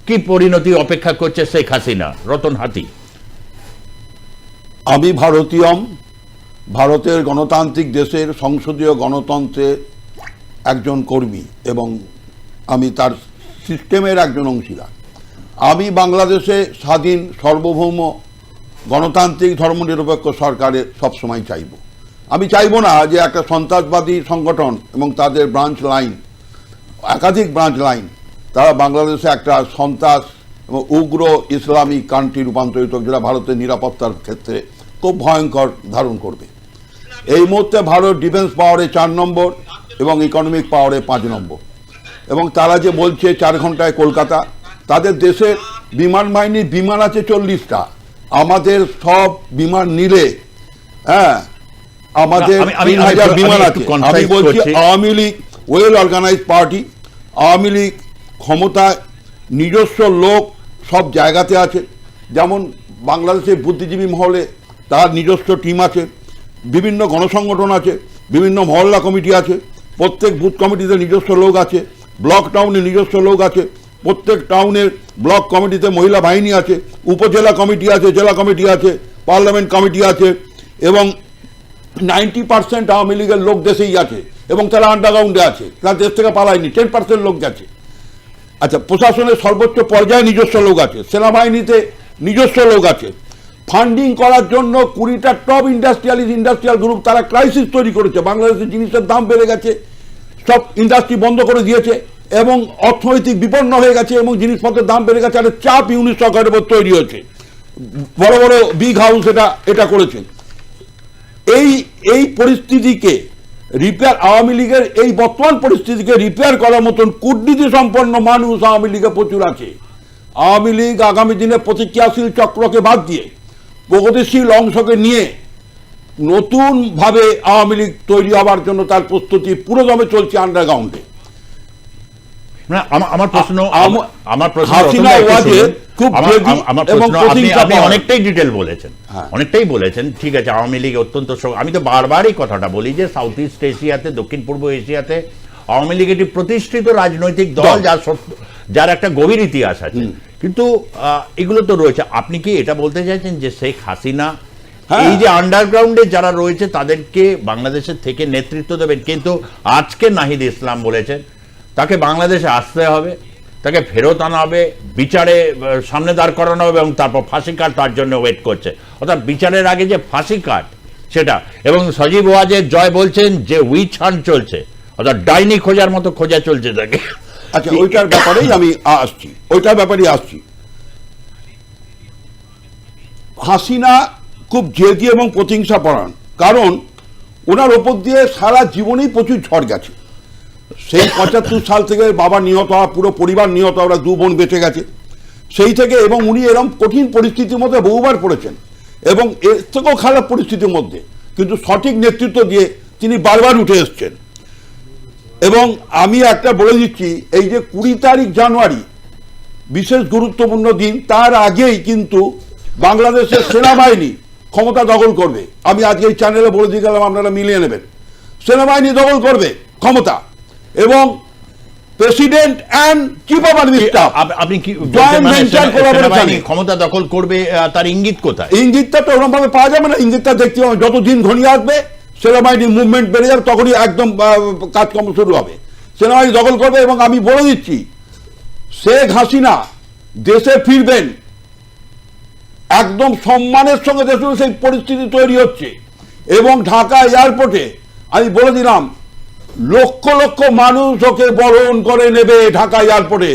কি পরিণতি অপেক্ষা করছে শেখ হাসিনা? রতন হাতি। আমি ভারতীয়ম, ভারতের গণতান্ত্রিক দেশের সংসদীয় গণতন্ত্রে একজন কর্মী এবং আমি তার সিস্টেমের একজন অংশীদার। আমি বাংলাদেশে স্বাধীন সার্বভৌম গণতান্ত্রিক ধর্মনিরপেক্ষ সরকারের সবসময় চাইব। আমি চাইব না যে একটা সন্ত্রাসবাদী সংগঠন এবং তাদের ব্রাঞ্চ লাইন, একাধিক ব্রাঞ্চ লাইন, তারা বাংলাদেশে একটা সন্ত্রাস এবং উগ্র ইসলামিক কান্ট্রি রূপান্তরিত, যেটা ভারতের নিরাপত্তার ক্ষেত্রে খুব ভয়ঙ্কর ধারণ করবে। এই মুহূর্তে ভারত ডিফেন্স পাওয়ারে 4 নম্বর এবং ইকোনমিক পাওয়ারে 5 নম্বর। এবং তারা যে বলছে 4 ঘন্টায় কলকাতা, তাদের দেশের বিমান বাহিনীর বিমান আছে 40টা। আমাদের সব বিমান নিলে আমাদের 3000 বিমান আছে। আমি বলছি Awami League well organise party, Awami League ক্ষমতায় নিজস্ব লোক সব জায়গাতে আছে। যেমন বাংলাদেশের বুদ্ধিজীবী মহলে তার নিজস্ব টিম আছে, বিভিন্ন গণসংগঠন আছে, বিভিন্ন মহল্লা কমিটি আছে, প্রত্যেক বুথ কমিটিতে নিজস্ব লোক আছে, ব্লক টাউনে নিজস্ব লোক আছে, প্রত্যেক টাউনের ব্লক কমিটিতে মহিলা বাহিনী আছে, উপজেলা কমিটি আছে, জেলা কমিটি আছে, পার্লামেন্ট কমিটি আছে এবং 90% আওয়ামী লীগের লোক দেশেই আছে এবং তারা আন্ডারগ্রাউন্ডে আছে, তারা দেশ থেকে পালায়নি। 10% লোক গেছে। আচ্ছা, প্রশাসনের সর্বোচ্চ পর্যায়ে নিজস্ব লোক আছে, সেনাবাহিনীতে নিজস্ব লোক আছে। ফান্ডিং করার জন্য 20টা টপ ইন্ডাস্ট্রিয়াল গ্রুপ তারা ক্রাইসিস তৈরি করেছে। বাংলাদেশের জিনিসের দাম বেড়ে গেছে, সব ইন্ডাস্ট্রি বন্ধ করে দিয়েছে এবং অর্থনৈতিক বিপন্ন হয়ে গেছে এবং জিনিসপত্রের দাম বেড়ে গেছে। আর চাপ ইউনিট সরকারের উপর তৈরি হয়েছে, বড় বড় বিগ হাউস এটা করেছে। এই পরিস্থিতিকে রিপেয়ার, আওয়ামী লীগের এই বর্তমান পরিস্থিতিকে রিপেয়ার করার মতন কূটনীতি সম্পন্ন মানুষ আওয়ামী লীগে প্রচুর আছে। আওয়ামী লীগ আগামী দিনে প্রতিক্রিয়াশীল চক্রকে বাদ দিয়ে প্রগতিশীল অংশকে নিয়ে নতুনভাবে আওয়ামী লীগ তৈরি হওয়ার জন্য তার প্রস্তুতি পুরোদমে চলছে আন্ডারগ্রাউন্ডে। আমার প্রশ্ন আপনি অনেকটাই ডিটেল বলেছেন, অনেকটাই বলেছেন, ঠিক আছে। আওয়ামী লীগ অত্যন্ত, আমি তো বারবারই কথাটা বলি যে সাউথ ইস্ট এশিয়াতে, দক্ষিণ পূর্ব এশিয়াতে আওয়ামী লীগ একটি প্রতিষ্ঠিত রাজনৈতিক দল, যার একটা গভীর ইতিহাস আছে। কিন্তু এগুলো তো রয়েছে। আপনি কি এটা বলতে চাইছেন যে শেখ হাসিনা এই যে আন্ডারগ্রাউন্ডে যারা রয়েছে তাদেরকে বাংলাদেশের থেকে নেতৃত্ব দেবেন? কিন্তু আজকে নাহিদ ইসলাম বলেছেন তাকে বাংলাদেশে আসতে হবে, তাকে ফেরত আনা হবে, বিচারে সামনে দাঁড় করানো হবে এবং তারপর ফাঁসি কাট তার জন্য ওয়েট করছে। অর্থাৎ বিচারের আগে যে ফাঁসি কাট সেটা। এবং সজীব ওয়াজেদ জয় বলছেন যে উইচ হান্ট চলছে, অর্থাৎ ডাইনি খোঁজার মতো খোঁজা চলছে তাকে। আচ্ছা, ওইটার ব্যাপারেই আমি আসছি। হাসিনা খুব জেদি এবং প্রতিহিংসা পরায়ণ, কারণ ওনার ওপর দিয়ে সারা জীবনেই প্রচুর ঝড় গেছে। সেই 75 সাল থেকে বাবা নিহত হওয়া, পুরো পরিবার নিহত, ওরা 2 বোন বেঁচে গেছে সেই থেকে। এবং উনি এরকম কঠিন পরিস্থিতির মধ্যে বহুবার পড়েছেন এবং এর থেকেও খারাপ পরিস্থিতির মধ্যে, কিন্তু সঠিক নেতৃত্ব দিয়ে তিনি বারবার উঠে এসছেন। এবং আমি একটা বলে দিচ্ছি, এই যে 20 তারিখ জানুয়ারি বিশেষ গুরুত্বপূর্ণ দিন, তার আগেই কিন্তু বাংলাদেশের সেনাবাহিনী ক্ষমতা দখল করবে। আমি আজকে এই চ্যানেলে বলে দিয়ে গেলাম, আপনারা মিলিয়ে নেবেন। সেনাবাহিনী দখল করবে ক্ষমতা এবং president and chief of army staff, আপনি কি জয়েন্ট ভেঞ্চার কোলাবোরেশন ক্ষমতা দখল করবে? তার ইঙ্গিত কোথায়? ইঙ্গিতটা তো ওরকম ভাবে পাওয়া যাবে না। ইঙ্গিতটা দেখতে হবে, যত দিন ঘনিয়ে আসবে সেনাবাহিনীর মুভমেন্ট বেড়ে যাবে, তখনই একদম কাজকর্ম শুরু হবে। সেনাবাহিনী দখল করবে এবং আমি বলে দিচ্ছি, শেখ হাসিনা দেশে ফিরবেন একদম সম্মানের সঙ্গে। দেশে সেই পরিস্থিতি তৈরি হচ্ছে এবং ঢাকা এয়ারপোর্টে আমি বলে দিলাম লক্ষ লক্ষ মানুষ ওকে বরণ করে নেবে ঢাকা এয়ারপোর্টে।